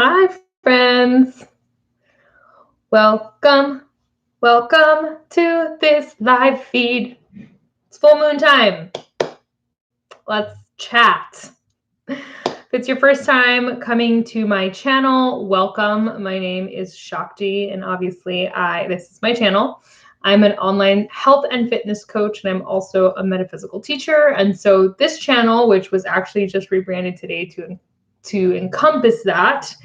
Hi, friends. Welcome, welcome to this live feed. It's full moon time. Let's chat. If it's your first time coming to my channel, welcome. My name is Shakti, and obviously this is my channel. I'm an online health and fitness coach, and I'm also a metaphysical teacher. And so this channel, which was actually just rebranded today to encompass that,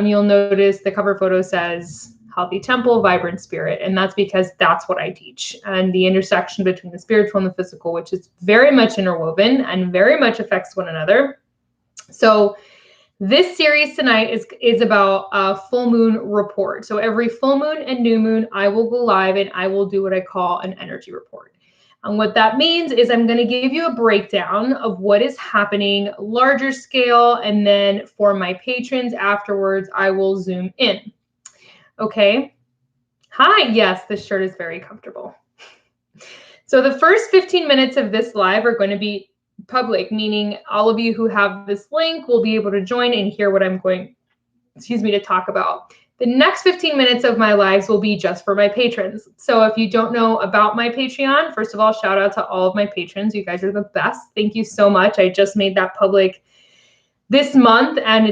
you'll notice the cover photo says healthy temple, vibrant spirit. And that's because that's what I teach. And the intersection between the spiritual and the physical, which is very much interwoven and very much affects one another. So this series tonight is about a full moon report. So every full moon and new moon, I will go live and I will do what I call an energy report. And what that means is I'm going to give you a breakdown of what is happening, larger scale, and then for my patrons afterwards, I will zoom in. Okay. Hi. Yes, this shirt is very comfortable. So the first 15 minutes of this live are going to be public, meaning all of you who have this link will be able to join and hear what I'm going, to talk about. The next 15 minutes of my lives will be just for my patrons. So if you don't know about my Patreon, first of all, shout out to all of my patrons. You guys are the best. Thank you so much. I just made that public this month, and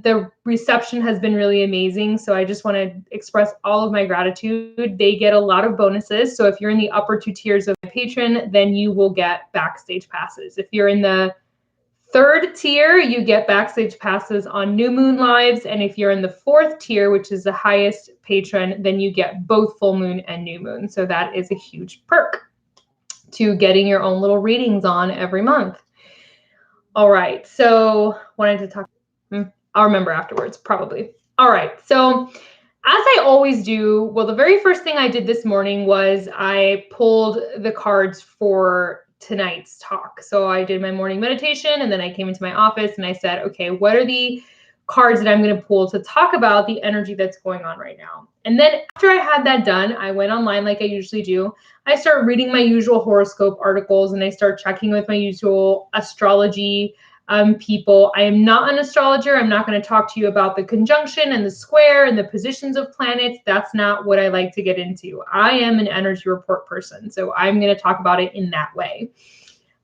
the reception has been really amazing. So I just want to express all of my gratitude. They get a lot of bonuses. So if you're in the upper 2 tiers of my patron, then you will get backstage passes. If you're in the 3rd tier, you get backstage passes on new moon lives. And if you're in the 4th tier, which is the highest patron, then you get both full moon and new moon. So that is a huge perk to getting your own little readings on every month. All right, so wanted to talk, I'll remember afterwards, probably. All right, so as I always do, well, the very first thing I did this morning was I pulled the cards for tonight's talk. So I did my morning meditation, and then I came into my office and I said, okay, what are the cards that I'm going to pull to talk about the energy that's going on right now? And then after I had that done, I went online like I usually do. I start reading my usual horoscope articles, and I start checking with my usual astrology people. I am not an astrologer. I'm not going to talk to you about the conjunction and the square and the positions of planets. That's not what I like to get into. I am an energy report person, so I'm going to talk about it in that way.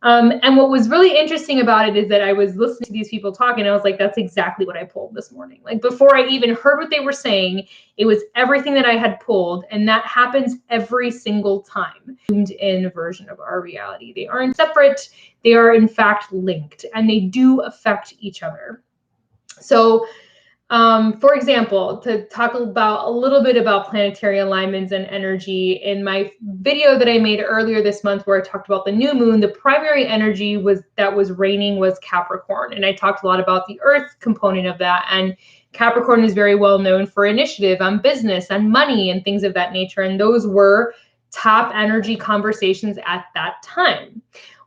And what was really interesting about it is that I was listening to these people talking, and I was like, that's exactly what I pulled this morning. Like before I even heard what they were saying, it was everything that I had pulled. And that happens every single time. In version of our reality. They aren't separate. They are in fact linked, and they do affect each other. So for example, to talk about a little bit about planetary alignments and energy, in my video that I made earlier this month where I talked about the new moon, the primary energy that was reigning was Capricorn. And I talked a lot about the earth component of that. And Capricorn is very well known for initiative on business and money and things of that nature. And those were top energy conversations at that time.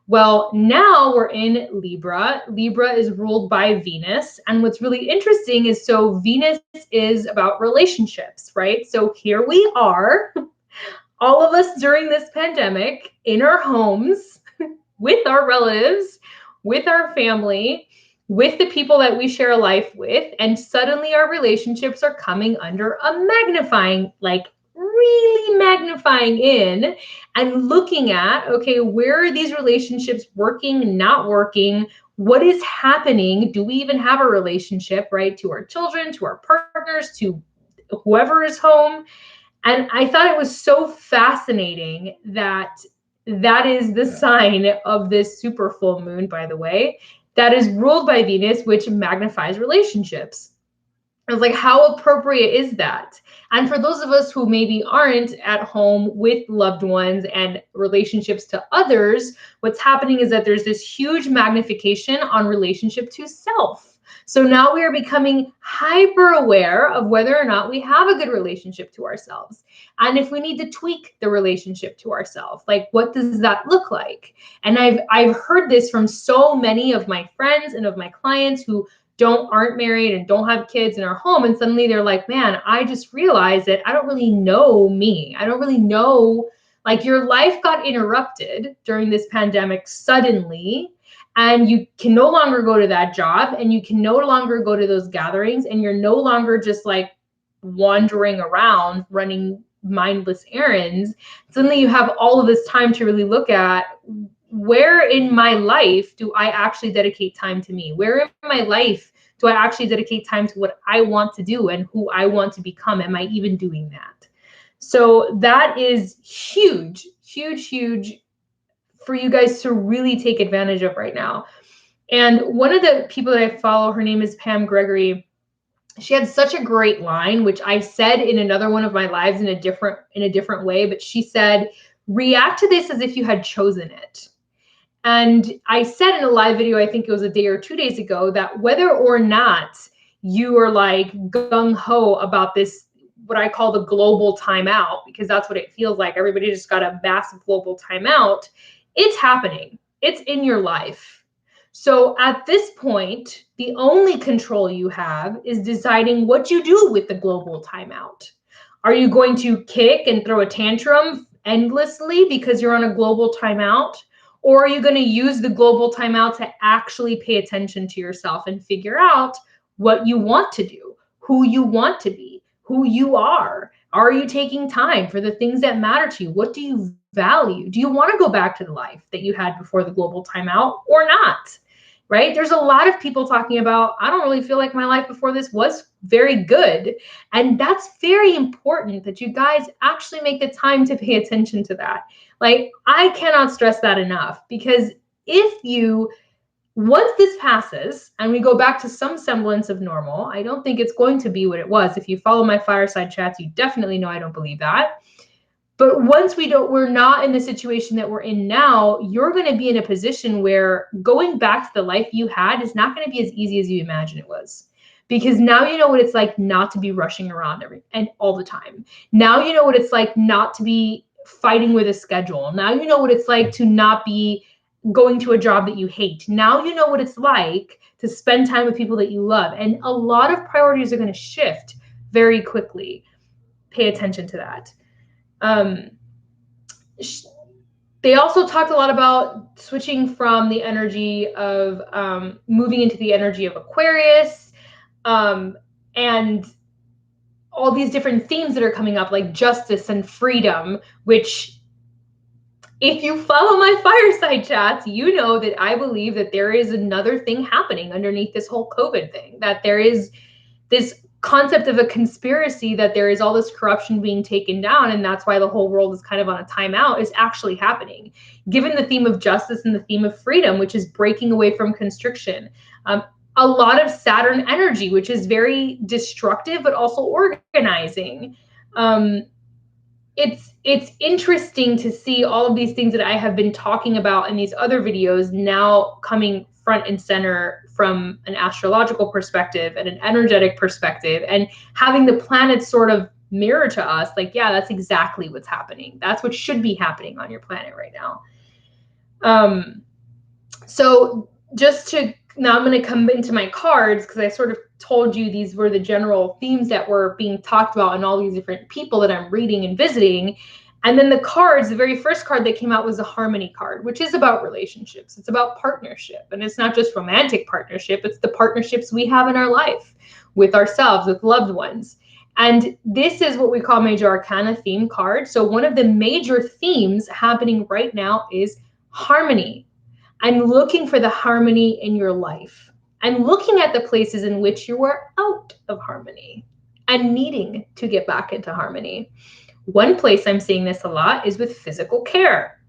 Well, now we're in Libra. Libra is ruled by Venus. And what's really interesting is, so Venus is about relationships, right? So here we are, all of us during this pandemic in our homes with our relatives, with our family, with the people that we share a life with. And suddenly our relationships are coming under a magnifying, really magnifying in and looking at, okay, where are these relationships working, not working? What is happening? Do we even have a relationship, right? To our children, to our partners, to whoever is home. And I thought it was so fascinating that is the sign of this super full moon, by the way, that is ruled by Venus, which magnifies relationships. I was like, how appropriate is that? And for those of us who maybe aren't at home with loved ones and relationships to others, what's happening is that there's this huge magnification on relationship to self. So now we are becoming hyper aware of whether or not we have a good relationship to ourselves. And if we need to tweak the relationship to ourselves, like what does that look like? And I've heard this from so many of my friends and of my clients who aren't married and don't have kids and are home, and suddenly they're like, man, I just realized that I don't really know me. I don't really know, like your life got interrupted during this pandemic suddenly, And you can no longer go to that job, and you can no longer go to those gatherings, and you're no longer just like wandering around running mindless errands. Suddenly you have all of this time to really look at, where in my life do I actually dedicate time to me? Where in my life do I actually dedicate time to what I want to do and who I want to become? Am I even doing that? So that is huge, huge, huge for you guys to really take advantage of right now. And one of the people that I follow, her name is Pam Gregory. She had such a great line, which I said in another one of my lives in a different way, but she said, react to this as if you had chosen it. And I said in a live video, I think it was a day or 2 days ago, that whether or not you are like gung-ho about this, what I call the global timeout, because that's what it feels like. Everybody just got a massive global timeout. It's happening. It's in your life. So at this point, the only control you have is deciding what you do with the global timeout. Are you going to kick and throw a tantrum endlessly because you're on a global timeout? Or are you going to use the global timeout to actually pay attention to yourself and figure out what you want to do, who you want to be, who you are? Are you taking time for the things that matter to you? What do you value? Do you want to go back to the life that you had before the global timeout or not? Right? There's a lot of people talking about, I don't really feel like my life before this was very good. And that's very important that you guys actually make the time to pay attention to that. Like, I cannot stress that enough, because if you, once this passes and we go back to some semblance of normal, I don't think it's going to be what it was. If you follow my fireside chats, you definitely know I don't believe that. But once we're not in the situation that we're in now, you're going to be in a position where going back to the life you had is not going to be as easy as you imagine it was. Because now you know what it's like not to be rushing around all the time. Now you know what it's like not to be fighting with a schedule. Now you know what it's like to not be going to a job that you hate. Now you know what it's like to spend time with people that you love. And a lot of priorities are going to shift very quickly. Pay attention to that. They also talked a lot about switching from the energy of moving into the energy of Aquarius, and all these different themes that are coming up, like justice and freedom, which, if you follow my fireside chats, you know that I believe that there is another thing happening underneath this whole COVID thing, that there is this concept of a conspiracy, that there is all this corruption being taken down, and that's why the whole world is kind of on a timeout, is actually happening. Given the theme of justice and the theme of freedom, which is breaking away from constriction, a lot of Saturn energy, which is very destructive but also organizing. It's interesting to see all of these things that I have been talking about in these other videos now coming front and center from an astrological perspective and an energetic perspective, and having the planets sort of mirror to us, like, yeah, that's exactly what's happening. That's what should be happening on your planet right now. So now I'm going to come into my cards, because I sort of told you these were the general themes that were being talked about in all these different people that I'm reading and visiting. And then the cards, the very first card that came out was the Harmony card, which is about relationships. It's about partnership. And it's not just romantic partnership. It's the partnerships we have in our life with ourselves, with loved ones. And this is what we call Major Arcana theme card. So one of the major themes happening right now is harmony. I'm looking for the harmony in your life. I'm looking at the places in which you are out of harmony and needing to get back into harmony. One place I'm seeing this a lot is with physical care.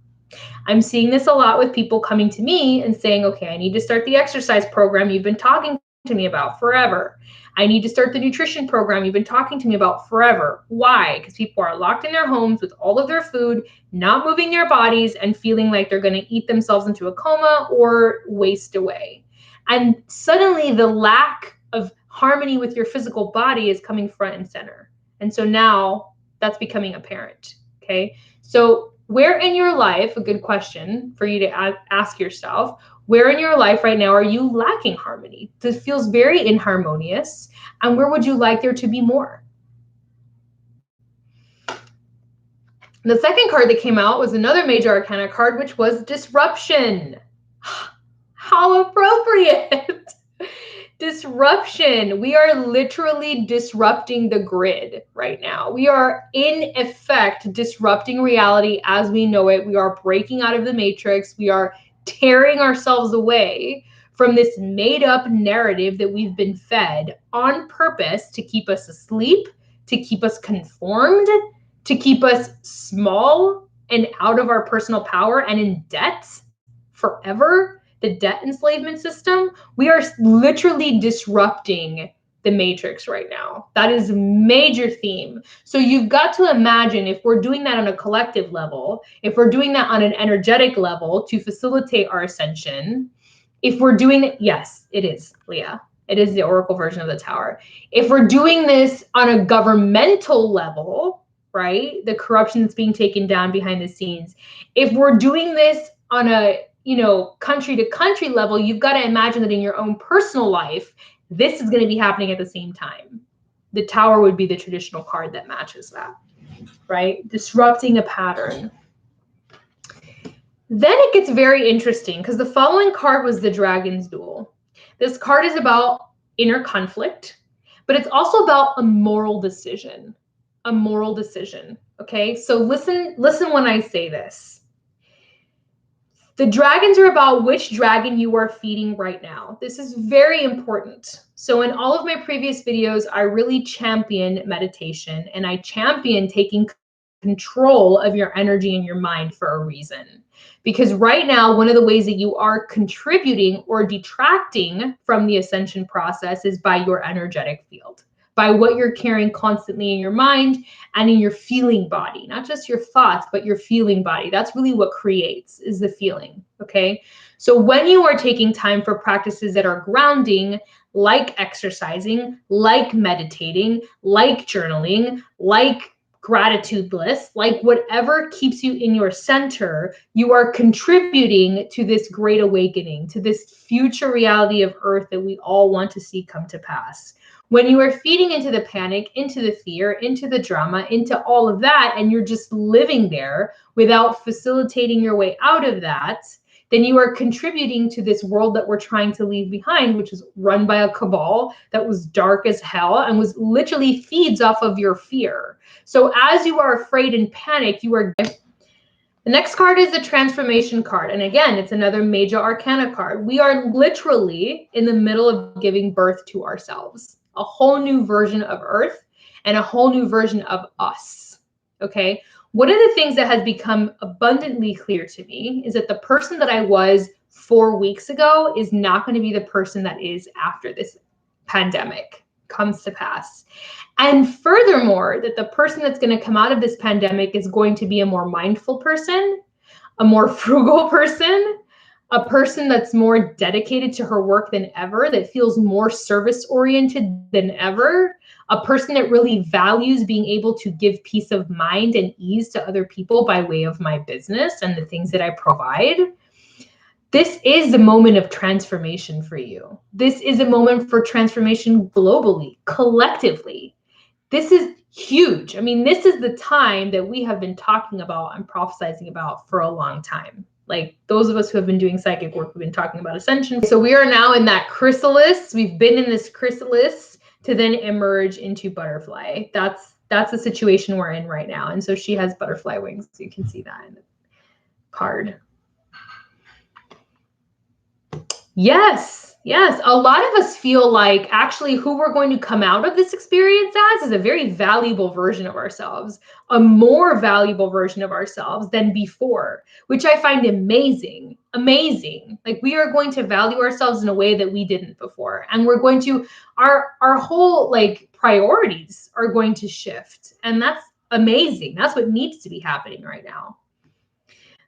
I'm seeing this a lot with people coming to me and saying, okay, I need to start the exercise program you've been talking to me about forever. I need to start the nutrition program you've been talking to me about forever. Why? Because people are locked in their homes with all of their food, not moving their bodies, and feeling like they're going to eat themselves into a coma or waste away. And suddenly the lack of harmony with your physical body is coming front and center. And so now that's becoming apparent. Okay. So where in your life, a good question for you to ask yourself, where in your life right now are you lacking harmony? This feels very inharmonious. And where would you like there to be more? The second card that came out was another Major Arcana card, which was disruption. How appropriate. Disruption. We are literally disrupting the grid right now. We are in effect disrupting reality as we know it. We are breaking out of the matrix. We are tearing ourselves away from this made up narrative that we've been fed on purpose to keep us asleep, to keep us conformed, to keep us small and out of our personal power and in debt forever. The debt enslavement system, we are literally disrupting the matrix right now. That is a major theme. So you've got to imagine if we're doing that on a collective level, if we're doing that on an energetic level to facilitate our ascension, if we're doing it, yes, it is, Leah. It is the Oracle version of the Tower. If we're doing this on a governmental level, right, the corruption that's being taken down behind the scenes, if we're doing this on a country to country level, you've got to imagine that in your own personal life, this is going to be happening at the same time. The Tower would be the traditional card that matches that, right? Disrupting a pattern. Then it gets very interesting because the following card was the Dragon's Duel. This card is about inner conflict, but it's also about a moral decision. A moral decision, okay? So listen when I say this. The dragons are about which dragon you are feeding right now. This is very important. So in all of my previous videos, I really champion meditation and I champion taking control of your energy and your mind for a reason. Because right now, one of the ways that you are contributing or detracting from the ascension process is by your energetic field, by what you're carrying constantly in your mind and in your feeling body, not just your thoughts, but your feeling body. That's really what creates, is the feeling, okay? So when you are taking time for practices that are grounding, like exercising, like meditating, like journaling, like gratitude lists, like whatever keeps you in your center, you are contributing to this great awakening, to this future reality of Earth that we all want to see come to pass. When you are feeding into the panic, into the fear, into the drama, into all of that, and you're just living there without facilitating your way out of that, then you are contributing to this world that we're trying to leave behind, which is run by a cabal that was dark as hell and was literally feeds off of your fear. So as you are afraid and panic, you are... The next card is the transformation card. And again, it's another major arcana card. We are literally in the middle of giving birth to ourselves. A whole new version of Earth and a whole new version of us, okay? One of the things that has become abundantly clear to me is that the person that I was 4 weeks ago is not going to be the person that is after this pandemic comes to pass. And furthermore, that the person that's going to come out of this pandemic is going to be a more mindful person, a more frugal person, a person that's more dedicated to her work than ever, that feels more service-oriented than ever, a person that really values being able to give peace of mind and ease to other people by way of my business and the things that I provide. This is the moment of transformation for you. This is a moment for transformation globally, collectively. This is huge. I mean, this is the time that we have been talking about and prophesizing about for a long time. Like those of us who have been doing psychic work, we've been talking about ascension. So we are now in that chrysalis. We've been in this chrysalis to then emerge into butterfly. That's the situation we're in right now. And so she has butterfly wings. So you can see that in the card. Yes, yes. A lot of us feel like actually who we're going to come out of this experience as is a very valuable version of ourselves, a more valuable version of ourselves than before, which I find amazing, amazing. Like we are going to value ourselves in a way that we didn't before. And we're going to, our whole like priorities are going to shift. And that's amazing. That's what needs to be happening right now.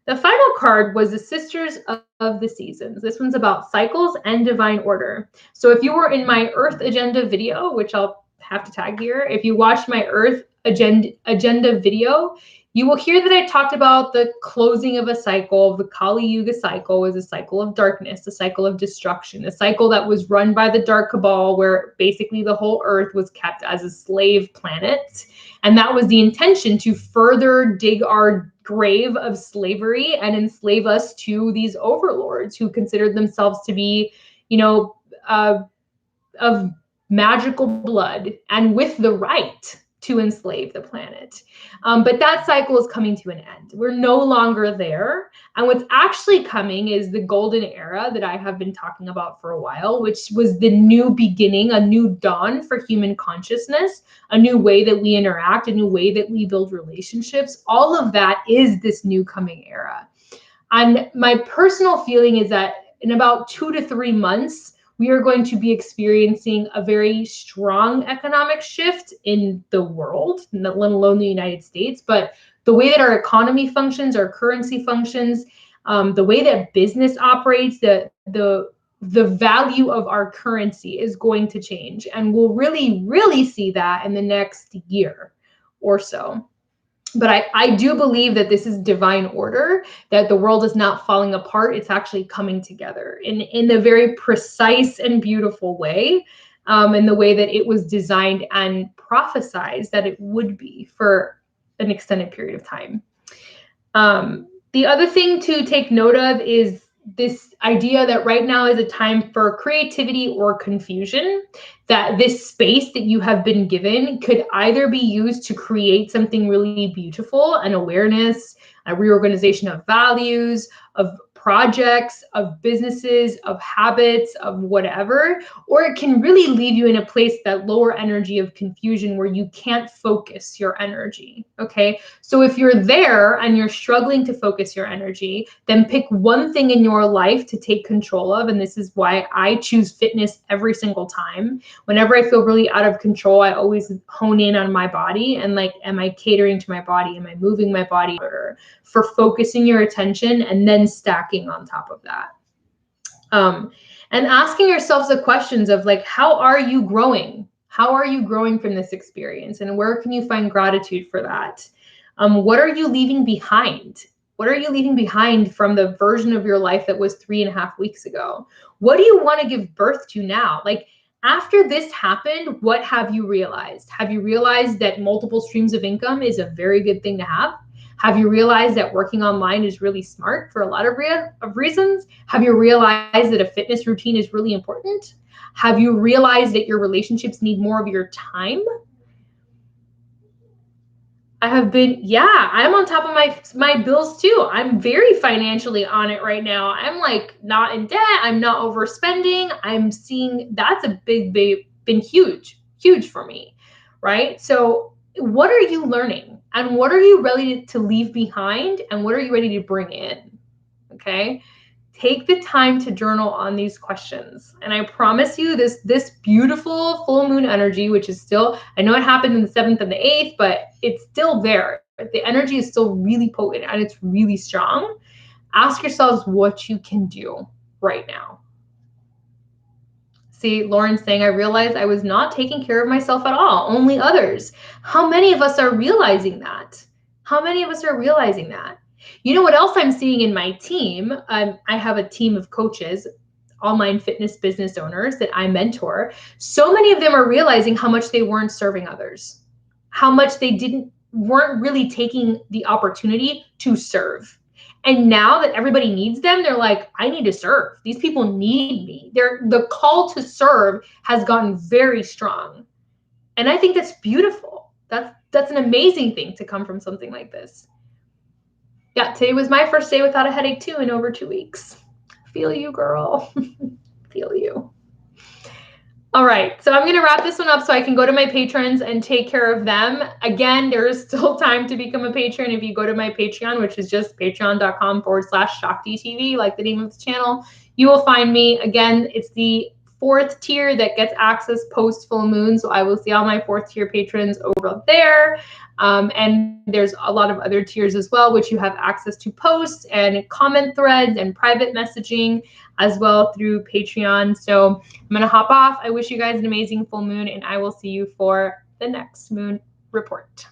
The final card was the Sisters of the Seasons. This one's about cycles and divine order. So if you were in my Earth Agenda video, which I'll have to tag here, if you watched my Earth Agenda video, You will hear that I talked about the closing of a cycle. The Kali Yuga cycle was a cycle of darkness, a cycle of destruction, a cycle that was run by the Dark Cabal, where basically the whole earth was kept as a slave planet. And that was the intention, to further dig our grave of slavery and enslave us to these overlords who considered themselves to be, of magical blood and with the right to enslave the planet. But that cycle is coming to an end. We're no longer there. And what's actually coming is the golden era that I have been talking about for a while, which was the new beginning, a new dawn for human consciousness, a new way that we interact, a new way that we build relationships. All of that is this new coming era. And my personal feeling is that in about 2 to 3 months, we are going to be experiencing a very strong economic shift in the world, let alone the United States. But the way that our economy functions, our currency functions, the way that business operates, the value of our currency is going to change. And we'll really, really see that in the next year or so. But I do believe that this is divine order, that the world is not falling apart. It's actually coming together in a very precise and beautiful way, in the way that it was designed and prophesized that it would be for an extended period of time. The other thing to take note of is this idea that right now is a time for creativity or confusion, that this space that you have been given could either be used to create something really beautiful, an awareness, a reorganization of values, of projects, of businesses, of habits, of whatever, or it can really leave you in a place, that lower energy of confusion, where you can't focus your energy, okay? So if you're there and you're struggling to focus your energy, then pick one thing in your life to take control of, and this is why I choose fitness every single time. Whenever I feel really out of control, I always hone in on my body and like, am I catering to my body? Am I moving my body? For focusing your attention and then stacking on top of that. And asking yourselves the questions of like, how are you growing? How are you growing from this experience? And where can you find gratitude for that? What are you leaving behind? What are you leaving behind from the version of your life that was 3.5 weeks ago? What do you want to give birth to now? Like, after this happened, what have you realized? Have you realized that multiple streams of income is a very good thing to have? Have you realized that working online is really smart for a lot of reasons? Have you realized that a fitness routine is really important? Have you realized that your relationships need more of your time? I'm on top of my bills too. I'm very financially on it right now. I'm like not in debt. I'm not overspending. I'm seeing that's a been huge for me, right? So what are you learning, and what are you ready to leave behind, and what are you ready to bring in? Okay. Take the time to journal on these questions. And I promise you this beautiful full moon energy, which is still, I know it happened in the 7th and the 8th, but it's still there. The energy is still really potent and it's really strong. Ask yourselves what you can do right now. See, Lauren's saying, I realized I was not taking care of myself at all, only others. How many of us are realizing that? How many of us are realizing that? You know what else I'm seeing in my team? I have a team of coaches, online fitness business owners that I mentor. So many of them are realizing how much they weren't serving others, how much they weren't really taking the opportunity to serve. And now that everybody needs them, they're like, I need to serve. These people need me. The call to serve has gotten very strong. And I think that's beautiful. That's an amazing thing to come from something like this. Yeah, today was my first day without a headache too in over 2 weeks. Feel you, girl. Feel you. All right, so I'm going to wrap this one up so I can go to my patrons and take care of them. Again, there is still time to become a patron if you go to my Patreon, which is just patreon.com/ShaktiTV, like the name of the channel. You will find me. Again, it's the 4th tier that gets access post full moon. So I will see all my 4th tier patrons over there. And there's a lot of other tiers as well, which you have access to posts and comment threads and private messaging as well through Patreon. So I'm going to hop off. I wish you guys an amazing full moon, and I will see you for the next moon report.